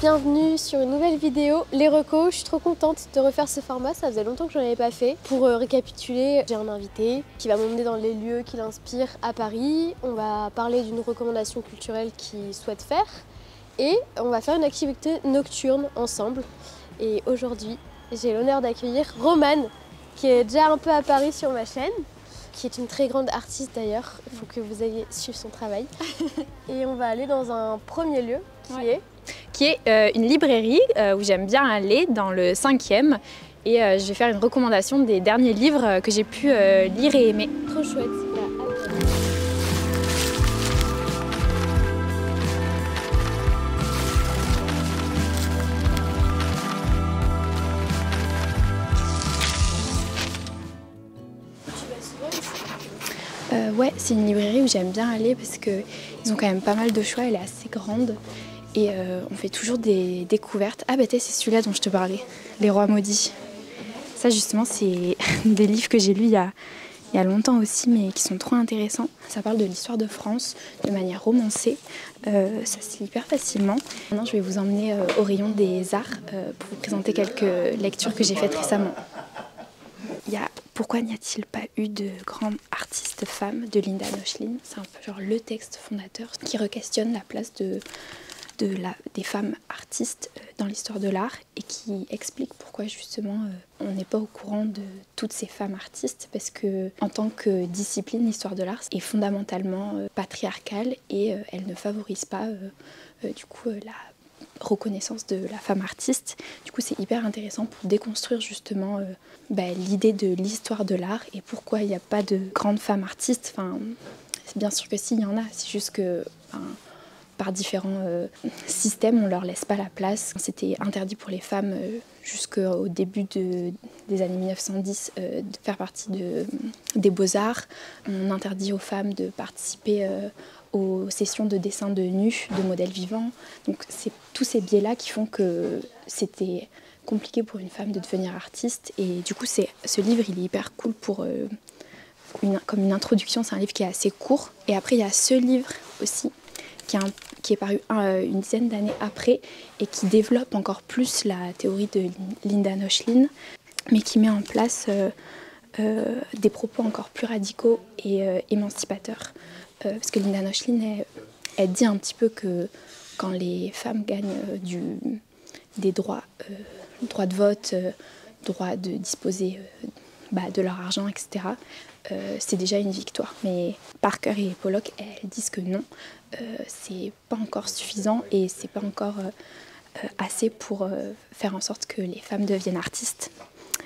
bienvenue sur une nouvelle vidéo, les recos. Je suis trop contente de refaire ce format, ça faisait longtemps que je n'en avais pas fait. Pour récapituler, j'ai un invité qui va m'emmener dans les lieux qui l'inspirent à Paris. On va parler d'une recommandation culturelle qu'il souhaite faire et on va faire une activité nocturne ensemble. Et aujourd'hui, j'ai l'honneur d'accueillir Romane, qui est déjà un peu à Paris sur ma chaîne, qui est une très grande artiste d'ailleurs. Il faut que vous ayez suivi son travail. Et on va aller dans un premier lieu qui est une librairie où j'aime bien aller, dans le 5e. Et je vais faire une recommandation des derniers livres que j'ai pu lire et aimer. Trop chouette. Ouais, c'est une librairie où j'aime bien aller parce qu'ils ont quand même pas mal de choix, elle est assez grande et on fait toujours des découvertes. Ah bah c'est celui-là dont je te parlais, Les Rois Maudits. Ça justement c'est des livres que j'ai lus il y a longtemps aussi mais qui sont trop intéressants. Ça parle de l'histoire de France de manière romancée, ça se lit hyper facilement. Maintenant je vais vous emmener au rayon des arts pour vous présenter quelques lectures que j'ai faites récemment. Pourquoi n'y a-t-il pas eu de grande artiste femme de Linda Noechlin? C'est un peu genre le texte fondateur qui re-questionne la place des femmes artistes dans l'histoire de l'art et qui explique pourquoi justement on n'est pas au courant de toutes ces femmes artistes, parce que en tant que discipline, l'histoire de l'art est fondamentalement patriarcale et elle ne favorise pas du coup la reconnaissance de la femme artiste. Du coup c'est hyper intéressant pour déconstruire justement l'idée de l'histoire de l'art et pourquoi il n'y a pas de grandes femmes artistes. Enfin, c'est bien sûr que si, il y en a, c'est juste que par différents systèmes on leur laisse pas la place. C'était interdit pour les femmes jusqu'au début des années 1910 de faire partie des beaux-arts. On interdit aux femmes de participer aux sessions de dessin de nus, de modèles vivants. Donc c'est tous ces biais-là qui font que c'était compliqué pour une femme de devenir artiste. Et du coup, ce livre, il est hyper cool pour comme une introduction. C'est un livre qui est assez court. Et après, il y a ce livre aussi, qui est paru une dizaine d'années après et qui développe encore plus la théorie de Linda Noechlin, mais qui met en place des propos encore plus radicaux et émancipateurs. Parce que Linda Noechlin, elle dit un petit peu que quand les femmes gagnent des droits, droit de vote, droit de disposer de leur argent, etc., c'est déjà une victoire. Mais Parker et Pollock, elles disent que non, c'est pas encore suffisant et c'est pas encore assez pour faire en sorte que les femmes deviennent artistes.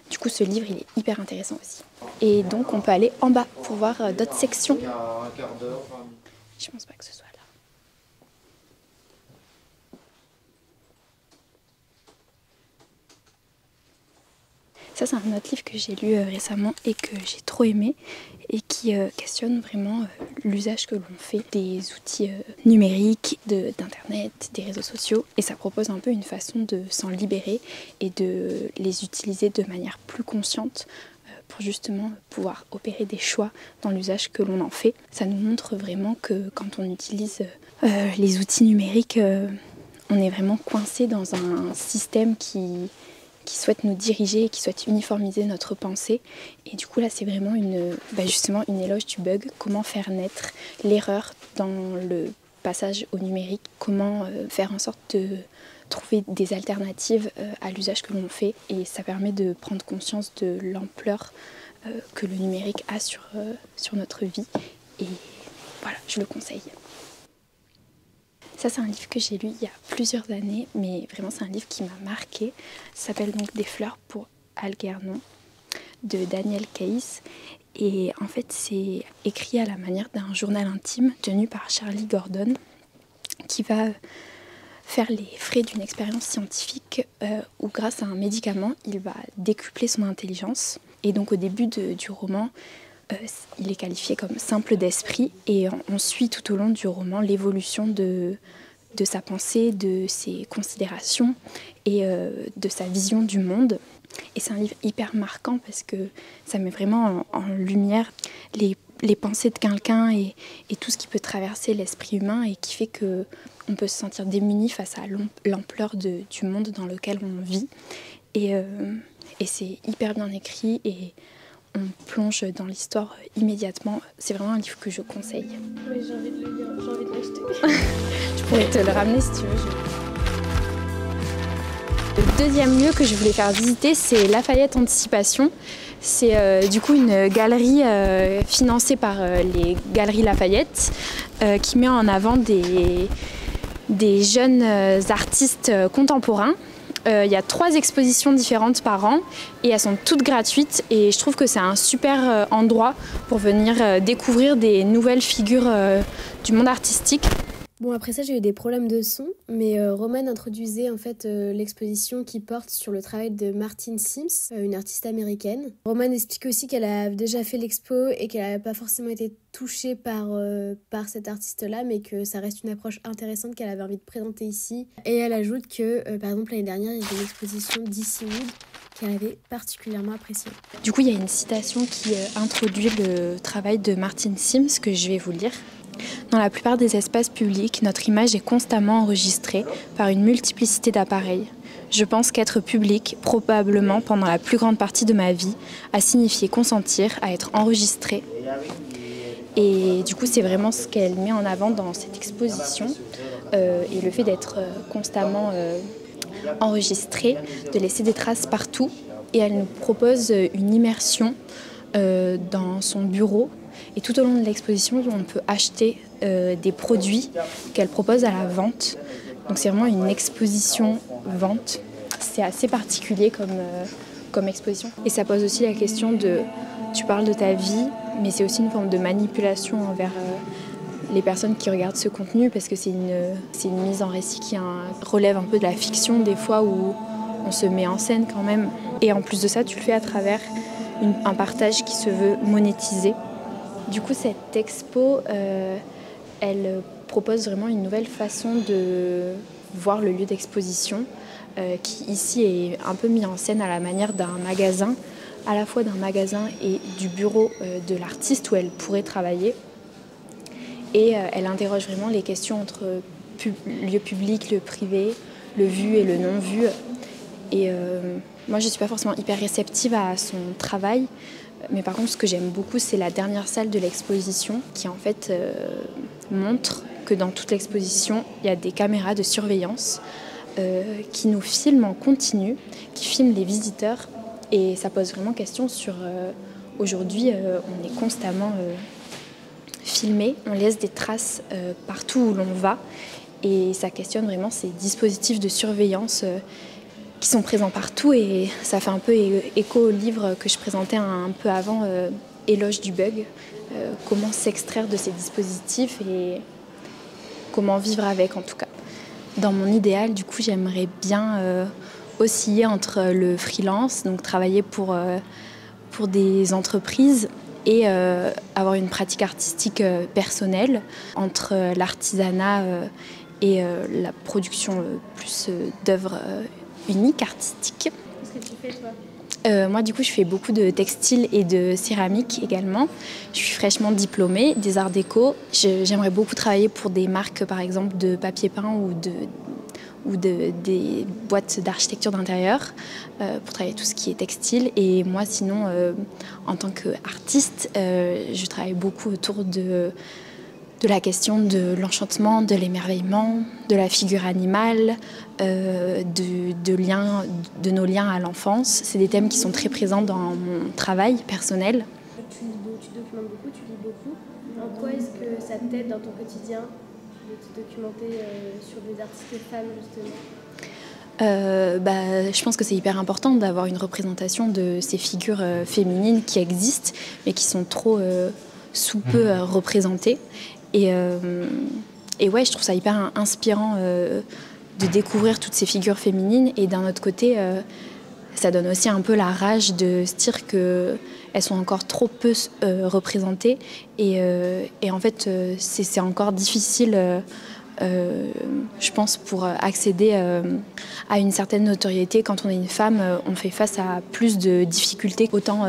Du coup, ce livre, il est hyper intéressant aussi. Et donc, on peut aller en bas pour voir d'autres sections. Je pense pas que ce soit là. Ça, c'est un autre livre que j'ai lu récemment et que j'ai trop aimé et qui questionne vraiment l'usage que l'on fait des outils numériques, d'internet, des réseaux sociaux. Et ça propose un peu une façon de s'en libérer et de les utiliser de manière plus consciente pour justement pouvoir opérer des choix dans l'usage que l'on en fait. Ça nous montre vraiment que quand on utilise les outils numériques, on est vraiment coincé dans un système qui souhaite nous diriger, qui souhaite uniformiser notre pensée. Et du coup là c'est vraiment justement une éloge du bug. Comment faire naître l'erreur dans le passage au numérique, comment faire en sorte de trouver des alternatives à l'usage que l'on fait, et ça permet de prendre conscience de l'ampleur que le numérique a sur notre vie, et voilà, je le conseille. Ça c'est un livre que j'ai lu il y a plusieurs années, mais vraiment c'est un livre qui m'a marquée. Ça s'appelle donc Des fleurs pour Algernon de Daniel Caiz, et en fait c'est écrit à la manière d'un journal intime tenu par Charlie Gordon, qui va faire les frais d'une expérience scientifique où grâce à un médicament il va décupler son intelligence. Et donc au début du roman, il est qualifié comme simple d'esprit, et on suit tout au long du roman l'évolution de sa pensée, de ses considérations et de sa vision du monde. Et c'est un livre hyper marquant parce que ça met vraiment en lumière les les pensées de quelqu'un et tout ce qui peut traverser l'esprit humain et qui fait qu'on peut se sentir démuni face à l'ampleur du monde dans lequel on vit. Et c'est hyper bien écrit et on plonge dans l'histoire immédiatement. C'est vraiment un livre que je conseille. Oui, j'ai envie de le lire, j'ai envie de l'acheter. Je pourrais te le ramener si tu veux. Le deuxième lieu que je voulais faire visiter, c'est Lafayette Anticipation. C'est du coup une galerie financée par les Galeries Lafayette qui met en avant des jeunes artistes contemporains. Il y a 3 expositions différentes par an et elles sont toutes gratuites et je trouve que c'est un super endroit pour venir découvrir des nouvelles figures du monde artistique. Bon, après ça, j'ai eu des problèmes de son, mais Romane introduisait en fait l'exposition qui porte sur le travail de Martine Sims, une artiste américaine. Romane explique aussi qu'elle a déjà fait l'expo et qu'elle n'a pas forcément été touchée par cette artiste-là, mais que ça reste une approche intéressante qu'elle avait envie de présenter ici. Et elle ajoute que, par exemple, l'année dernière, il y avait une exposition d'Ici Wood qu'elle avait particulièrement appréciée. Du coup, il y a une citation qui introduit le travail de Martine Sims que je vais vous lire. Dans la plupart des espaces publics, notre image est constamment enregistrée par une multiplicité d'appareils. Je pense qu'être public, probablement pendant la plus grande partie de ma vie, a signifié consentir à être enregistré. Et du coup, c'est vraiment ce qu'elle met en avant dans cette exposition. Et le fait d'être constamment enregistré, de laisser des traces partout. Et elle nous propose une immersion dans son bureau. Et tout au long de l'exposition, on peut acheter des produits qu'elle propose à la vente. Donc c'est vraiment une exposition vente. C'est assez particulier comme exposition. Et ça pose aussi la question de, tu parles de ta vie, mais c'est aussi une forme de manipulation envers les personnes qui regardent ce contenu, parce que c'est une mise en récit qui relève un peu de la fiction des fois, où on se met en scène quand même. Et en plus de ça, tu le fais à travers un partage qui se veut monétisé. Du coup, cette expo, elle propose vraiment une nouvelle façon de voir le lieu d'exposition, qui ici est un peu mis en scène à la manière d'un magasin, à la fois d'un magasin et du bureau de l'artiste où elle pourrait travailler. Et elle interroge vraiment les questions entre lieu public, lieu privé, le vu et le non-vu. Et moi, je ne suis pas forcément hyper réceptive à son travail. Mais par contre, ce que j'aime beaucoup, c'est la dernière salle de l'exposition qui en fait montre que dans toute l'exposition, il y a des caméras de surveillance qui nous filment en continu, qui filment les visiteurs. Et ça pose vraiment question sur aujourd'hui, on est constamment filmé, on laisse des traces partout où l'on va. Et ça questionne vraiment ces dispositifs de surveillance qui sont présents partout, et ça fait un peu écho au livre que je présentais un peu avant, Éloge du bug, comment s'extraire de ces dispositifs et comment vivre avec en tout cas. Dans mon idéal, du coup, j'aimerais bien osciller entre le freelance, donc travailler pour des entreprises, et avoir une pratique artistique personnelle, entre l'artisanat et la production plus d'œuvres unique, artistique. Qu'est-ce que tu fais toi ? Moi du coup je fais beaucoup de textile et de céramique également. Je suis fraîchement diplômée des arts déco. J'aimerais beaucoup travailler pour des marques par exemple de papier peint ou des boîtes d'architecture d'intérieur pour travailler tout ce qui est textile. Et moi sinon en tant qu'artiste je travaille beaucoup autour de la question de l'enchantement, de l'émerveillement, de la figure animale, de nos liens à l'enfance. C'est des thèmes qui sont très présents dans mon travail personnel. Tu documentes beaucoup, tu lis beaucoup. En quoi est-ce que ça t'aide dans ton quotidien de te documenter sur des artistes femmes justement ? Je pense que c'est hyper important d'avoir une représentation de ces figures féminines qui existent, mais qui sont trop sous peu représentées. Et ouais, je trouve ça hyper inspirant de découvrir toutes ces figures féminines. Et d'un autre côté, ça donne aussi un peu la rage de se dire qu'elles sont encore trop peu représentées. Et en fait, c'est encore difficile, je pense, pour accéder à une certaine notoriété. Quand on est une femme, on fait face à plus de difficultés, autant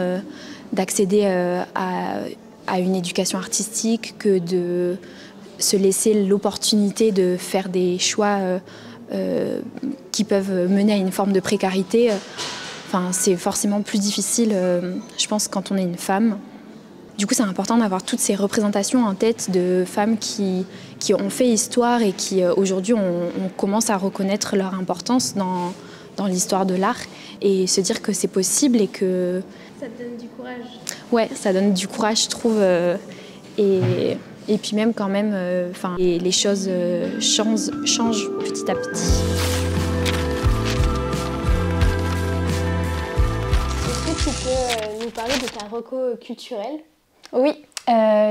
d'accéder à à une éducation artistique, que de se laisser l'opportunité de faire des choix qui peuvent mener à une forme de précarité. Enfin, c'est forcément plus difficile, je pense, quand on est une femme. Du coup, c'est important d'avoir toutes ces représentations en tête de femmes qui ont fait histoire et qui, aujourd'hui, on commence à reconnaître leur importance dans l'histoire de l'art et se dire que c'est possible et que... Ça te donne du courage. Ouais, ça donne du courage, je trouve. Et puis même quand même, les choses changent petit à petit. Est-ce que tu peux nous parler de ta reco culturelle? Oui,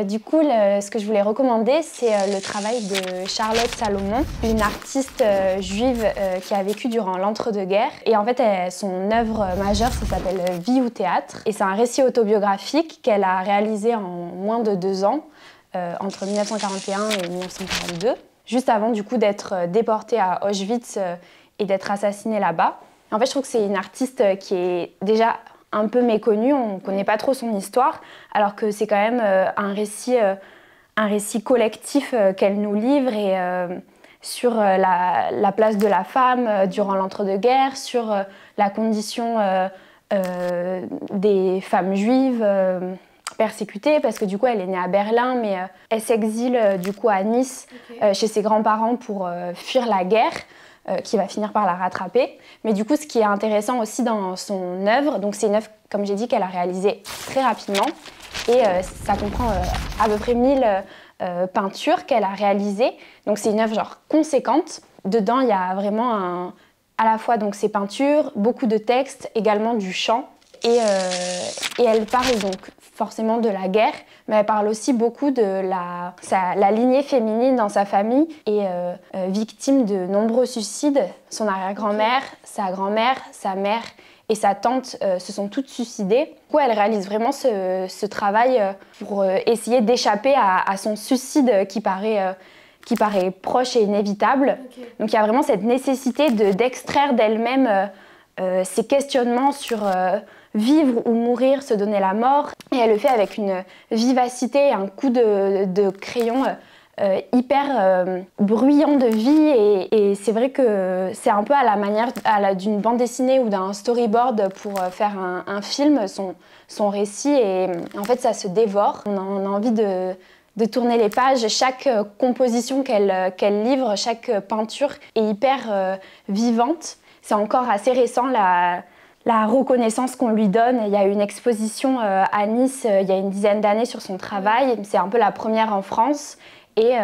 du coup, ce que je voulais recommander, c'est le travail de Charlotte Salomon, une artiste juive qui a vécu durant l'entre-deux-guerres. Et en fait, son œuvre majeure, ça s'appelle Vie ou théâtre. Et c'est un récit autobiographique qu'elle a réalisé en moins de 2 ans, entre 1941 et 1942, juste avant du coup d'être déportée à Auschwitz et d'être assassinée là-bas. En fait, je trouve que c'est une artiste qui est déjà un peu méconnue, on ne connaît pas trop son histoire, alors que c'est quand même un récit collectif qu'elle nous livre et sur la place de la femme durant l'entre-deux-guerres, sur la condition des femmes juives persécutée, parce que du coup elle est née à Berlin, mais elle s'exile du coup à Nice, chez ses grands-parents pour fuir la guerre, qui va finir par la rattraper. Mais du coup, ce qui est intéressant aussi dans son œuvre, donc c'est une œuvre, comme j'ai dit, qu'elle a réalisée très rapidement, et ça comprend à peu près 1000 peintures qu'elle a réalisées. Donc c'est une œuvre genre conséquente. Dedans, il y a vraiment à la fois donc ces peintures, beaucoup de textes, également du chant. Et elle parle donc forcément de la guerre, mais elle parle aussi beaucoup de la lignée féminine dans sa famille et victime de nombreux suicides. Son arrière-grand-mère, sa grand-mère, sa mère et sa tante se sont toutes suicidées. Du coup, elle réalise vraiment ce travail pour essayer d'échapper à son suicide qui paraît proche et inévitable. Okay. Donc il y a vraiment cette nécessité d'extraire d'elle-même ces questionnements sur vivre ou mourir, se donner la mort. Et elle le fait avec une vivacité, un coup de crayon hyper bruyant de vie. Et c'est vrai que c'est un peu à la manière d'une bande dessinée ou d'un storyboard pour faire un film, son récit. Et en fait, ça se dévore. On a envie de tourner les pages. Chaque composition qu'elle livre, chaque peinture est hyper vivante. C'est encore assez récent la reconnaissance qu'on lui donne. Il y a eu une exposition à Nice il y a une dizaine d'années sur son travail. C'est un peu la première en France. Et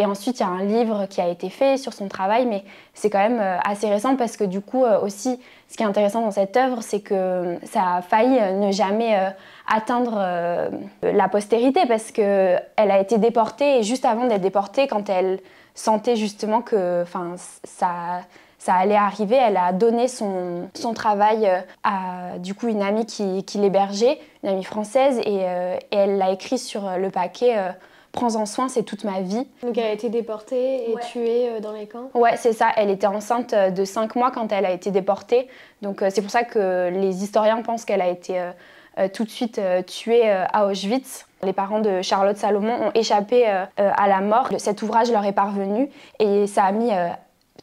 ensuite, il y a un livre qui a été fait sur son travail, mais c'est quand même assez récent parce que du coup, aussi, ce qui est intéressant dans cette œuvre, c'est que ça a failli ne jamais atteindre la postérité parce qu'elle a été déportée et juste avant d'être déportée, quand elle sentait justement que ça allait arriver, elle a donné son travail à du coup, une amie qui l'hébergeait, une amie française, et elle l'a écrit sur le paquet Prends-en soin, c'est toute ma vie. Donc elle a été déportée et tuée dans les camps? Ouais, c'est ça. Elle était enceinte de 5 mois quand elle a été déportée. Donc c'est pour ça que les historiens pensent qu'elle a été tout de suite tuée à Auschwitz. Les parents de Charlotte Salomon ont échappé à la mort. Cet ouvrage leur est parvenu et ça a mis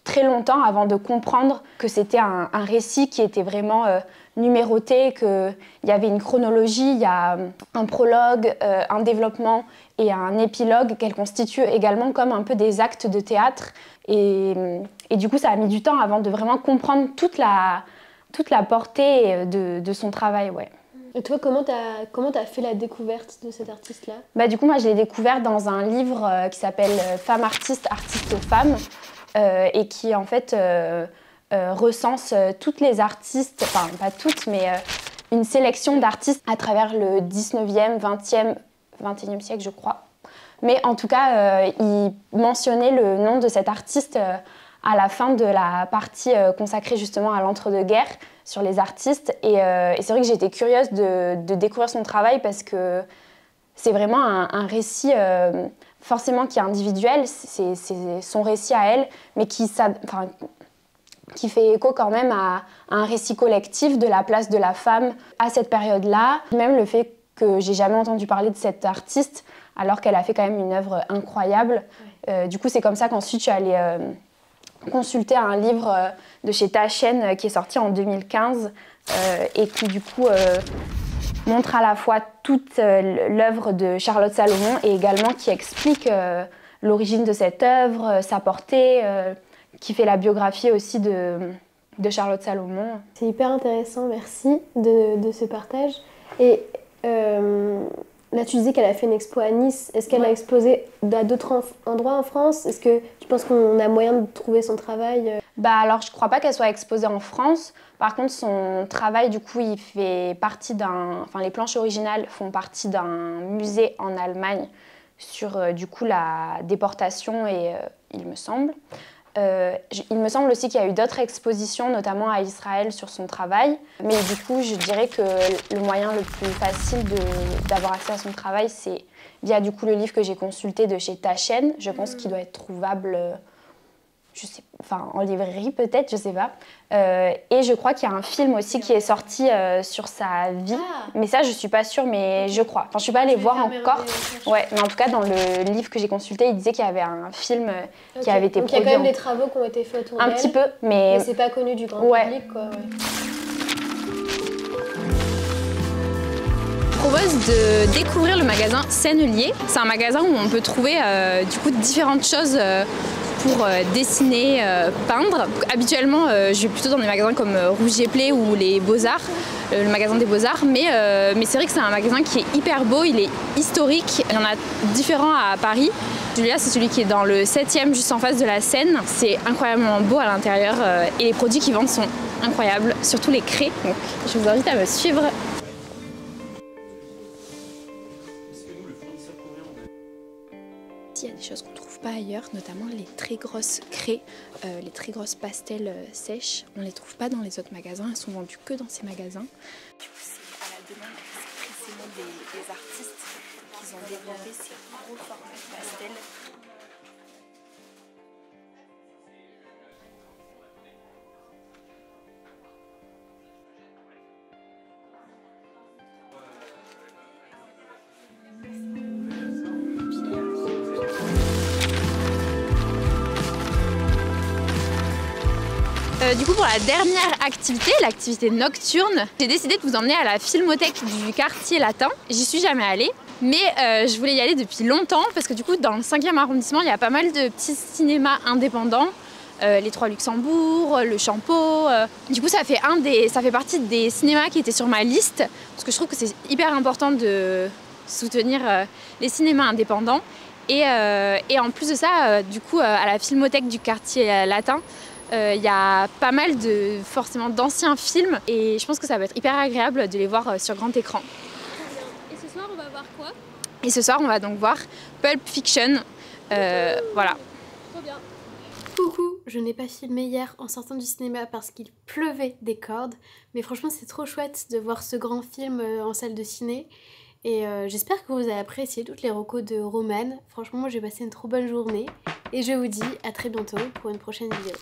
très longtemps avant de comprendre que c'était un récit qui était vraiment numéroté, qu'il y avait une chronologie, il y a un prologue, un développement et un épilogue qu'elle constitue également comme un peu des actes de théâtre. Et du coup, ça a mis du temps avant de vraiment comprendre toute la portée de son travail. Ouais. Et toi, comment t'as fait la découverte de cette artiste-là? Du coup, moi, je l'ai découverte dans un livre qui s'appelle « Femme artiste, artiste femme ». Et qui en fait recense toutes les artistes, enfin pas toutes, mais une sélection d'artistes à travers le 19e, 20e, 21e siècle je crois. Mais en tout cas, il mentionnait le nom de cet artiste à la fin de la partie consacrée justement à l'entre-deux-guerres sur les artistes. Et c'est vrai que j'ai été curieuse de découvrir son travail parce que c'est vraiment un récit forcément qui est individuel, c'est son récit à elle, mais qui fait écho quand même à un récit collectif de la place de la femme à cette période-là. Même le fait que j'ai jamais entendu parler de cette artiste, alors qu'elle a fait quand même une œuvre incroyable. Du coup, c'est comme ça qu'ensuite, je suis allée consulter un livre de chez Taschen qui est sorti en 2015 et qui, du coup, montre à la fois toute l'œuvre de Charlotte Salomon et également qui explique l'origine de cette œuvre, sa portée, qui fait la biographie aussi de Charlotte Salomon. C'est hyper intéressant, merci de ce partage. Et là, tu disais qu'elle a fait une expo à Nice. Est-ce qu'elle a exposé à d'autres endroits en France? Est-ce que tu penses qu'on a moyen de trouver son travail? Alors, je ne crois pas qu'elle soit exposée en France. Par contre, son travail, du coup, il fait partie les planches originales font partie d'un musée en Allemagne sur, du coup, la déportation, il me semble. Il me semble aussi qu'il y a eu d'autres expositions, notamment à Israël, sur son travail. Mais du coup, je dirais que le moyen le plus facile d'avoir accès à son travail, c'est via du coup, le livre que j'ai consulté de chez Taschen. Je pense qu'il doit être trouvable en librairie peut-être, je sais pas. Et je crois qu'il y a un film aussi qui est sorti sur sa vie. Mais ça, je suis pas sûre, mais je crois. Enfin, je suis pas allée voir encore. Ouais, mais en tout cas, dans le livre que j'ai consulté, il disait qu'il y avait un film qui avait été produit. Donc il y a quand même des travaux qui ont été faits autour d'elle. Un petit peu, mais c'est pas connu du grand public, quoi. Ouais. Je propose de découvrir le magasin Sennelier. C'est un magasin où on peut trouver du coup différentes choses pour dessiner, peindre. Habituellement, je vais plutôt dans des magasins comme Rouge et Play ou les Beaux-Arts, le magasin des Beaux-Arts, mais c'est vrai que c'est un magasin qui est hyper beau, il est historique, il y en a différents à Paris. Celui-là, c'est celui qui est dans le 7e, juste en face de la Seine. C'est incroyablement beau à l'intérieur et les produits qu'ils vendent sont incroyables, surtout les craies. Donc, je vous invite à me suivre. Il y a des choses qu'on ne trouve pas ailleurs, notamment les très grosses craies, les très grosses pastels sèches. On ne les trouve pas dans les autres magasins, elles sont vendues que dans ces magasins. Du coup, c'est à la demande expressément des artistes qui ont développé ces gros formats de pastels. Du coup, pour la dernière activité, l'activité nocturne, j'ai décidé de vous emmener à la Filmothèque du quartier latin. J'y suis jamais allée, mais je voulais y aller depuis longtemps parce que du coup, dans le 5e arrondissement, il y a pas mal de petits cinémas indépendants. Les Trois Luxembourg, le Champeau. Du coup, ça fait partie des cinémas qui étaient sur ma liste parce que je trouve que c'est hyper important de soutenir les cinémas indépendants. Et en plus de ça, du coup, à la Filmothèque du quartier latin, il y a pas mal forcément d'anciens films et je pense que ça va être hyper agréable de les voir sur grand écran. Et ce soir, on va voir quoi? Et ce soir, on va donc voir Pulp Fiction. Voilà. Trop bien. Coucou, je n'ai pas filmé hier en sortant du cinéma parce qu'il pleuvait des cordes, mais franchement c'est trop chouette de voir ce grand film en salle de ciné. Et j'espère que vous avez apprécié toutes les recos de Romane. Franchement, moi j'ai passé une trop bonne journée. Et je vous dis à très bientôt pour une prochaine vidéo.